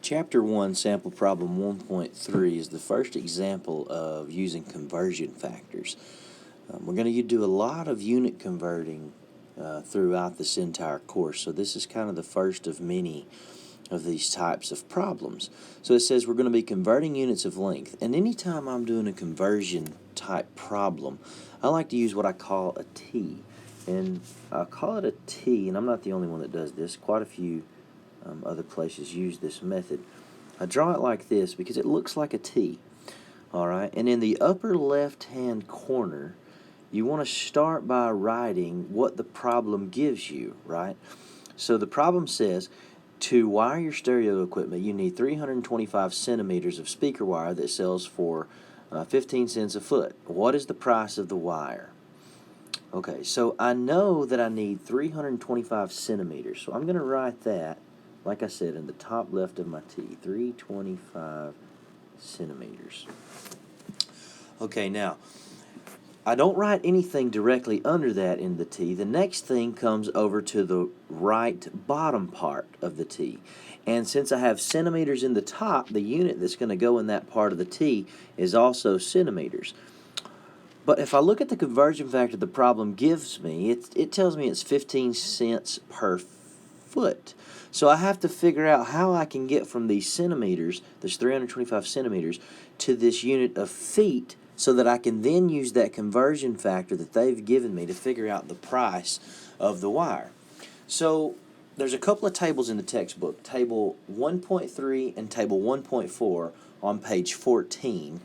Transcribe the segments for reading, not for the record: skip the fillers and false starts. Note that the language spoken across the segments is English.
Chapter 1, Sample Problem 1.3 is the first example of using conversion factors. We're going to do a lot of unit converting throughout this entire course, so this is kind of the first of many of these types of problems. So it says we're going to be converting units of length, and anytime I'm doing a conversion type problem, I like to use what I call a T. And I call it a T, and I'm not the only one that does this. Quite a few other places use this method. I draw it like this because it looks like a T. Alright, and in the upper left hand corner, you want to start by writing what the problem gives you, right? So the problem says, to wire your stereo equipment, you need 325 centimeters of speaker wire that sells for 15 cents a foot. What is the price of the wire? Okay, so I know that I need 325 centimeters, so I'm going to write that, like I said, in the top left of my T, 325 centimeters. Okay, now, I don't write anything directly under that in the T. The next thing comes over to the right bottom part of the T. And since I have centimeters in the top, the unit that's going to go in that part of the T is also centimeters. But if I look at the conversion factor the problem gives me, it tells me it's 15 cents per foot. So I have to figure out how I can get from these centimeters, this 325 centimeters, to this unit of feet, so that I can then use that conversion factor that they've given me to figure out the price of the wire. So there's a couple of tables in the textbook, table 1.3 and table 1.4 on page 14,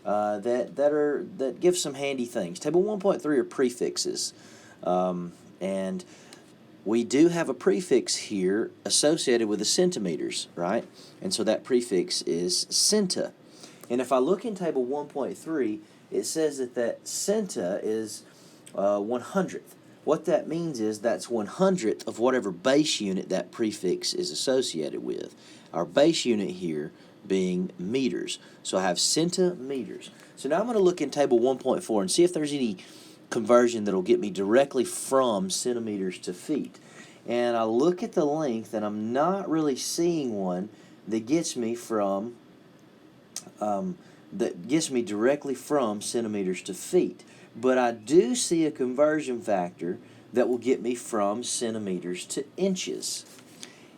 that give some handy things. Table 1.3 are prefixes, and we do have a prefix here associated with the centimeters, right? And so that prefix is centa. And if I look in table 1.3, it says that centa is 100th. What that means is that's 100th of whatever base unit that prefix is associated with. Our base unit here being meters. So I have centimeters. So now I'm going to look in table 1.4 and see if there's any conversion that will get me directly from centimeters to feet. And I look at the length, and I'm not really seeing one that gets me from directly from centimeters to feet. But I do see a conversion factor that will get me from centimeters to inches.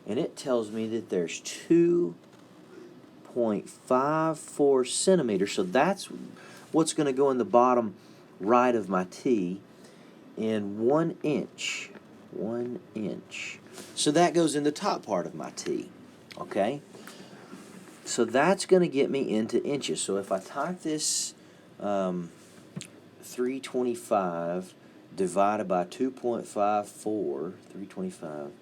And it tells me that there's 2.54 centimeters. So that's what's going to go in the bottom right of my T in 1 inch. 1 inch. So that goes in the top part of my T. Okay? So that's going to get me into inches. So if I type this 325 divided by 2.54, 325,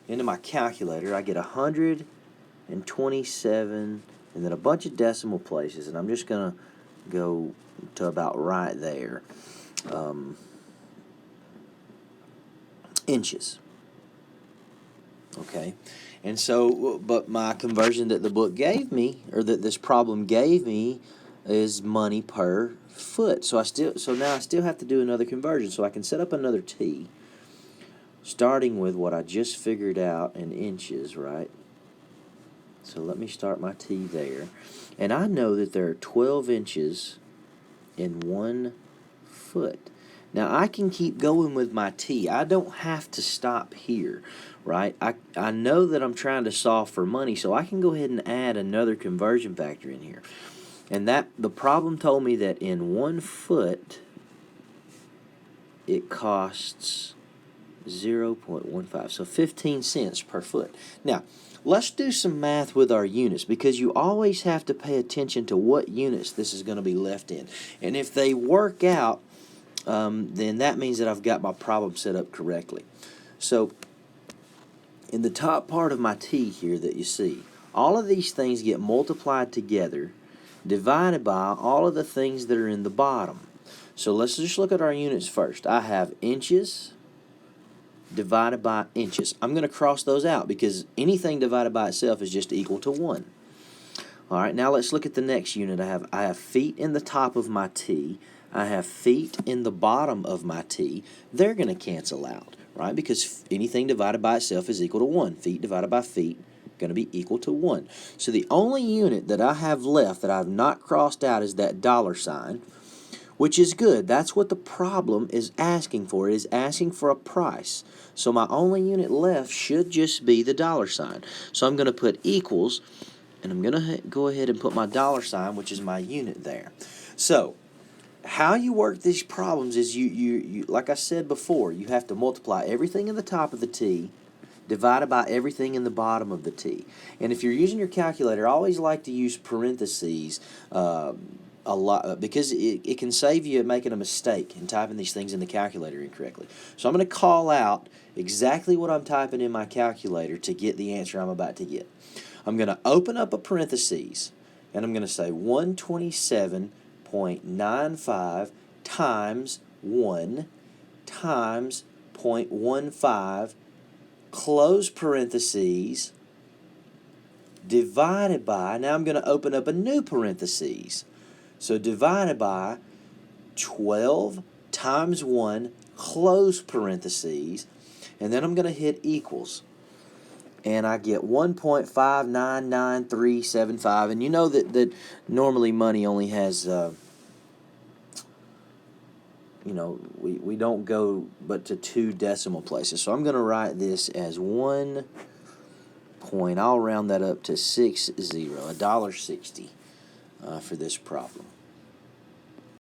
into my calculator, I get 127 and then a bunch of decimal places, and I'm just going to go to about right there. Inches. Okay, and so, but my conversion that the book gave me, or that this problem gave me, is money per foot. So now I still have to do another conversion. So I can set up another T, starting with what I just figured out in inches, right? So let me start my T there, and I know that there are 12 inches in 1 foot. Now, I can keep going with my T. I don't have to stop here, right? I know that I'm trying to solve for money, so I can go ahead and add another conversion factor in here. And the problem told me that in 1 foot, it costs 0.15, so 15 cents per foot. Now, let's do some math with our units, because you always have to pay attention to what units this is going to be left in. And if they work out, then that means that I've got my problem set up correctly. So in the top part of my T here that you see, all of these things get multiplied together, divided by all of the things that are in the bottom. So let's just look at our units first. I have inches divided by inches. I'm going to cross those out because anything divided by itself is just equal to 1. All right, now let's look at the next unit. I have feet in the top of my T. I have feet in the bottom of my T. They're going to cancel out, right? Because anything divided by itself is equal to 1. Feet divided by feet going to be equal to 1. So the only unit that I have left that I've not crossed out is that dollar sign, which is good. That's what the problem is asking for. It is asking for a price. So my only unit left should just be the dollar sign. So I'm going to put equals, and I'm going to go ahead and put my dollar sign, which is my unit there. So how you work these problems is you like I said before, you have to multiply everything in the top of the T divided by everything in the bottom of the T. And if you're using your calculator, I always like to use parentheses a lot because it can save you making a mistake and typing these things in the calculator incorrectly. So I'm going to call out exactly what I'm typing in my calculator to get the answer I'm about to get. I'm going to open up a parentheses, and I'm going to say 127.95 times 1 times 0.15 close parentheses divided by, now I'm going to open up a new parentheses. So divided by 12 times 1 close parentheses, and then I'm going to hit equals. And I get 1.599375. And you know that normally money only has, we don't go but to 2 decimal places. So I'm going to write this as 1 point, I'll round that up to 60, $1.60 for this problem.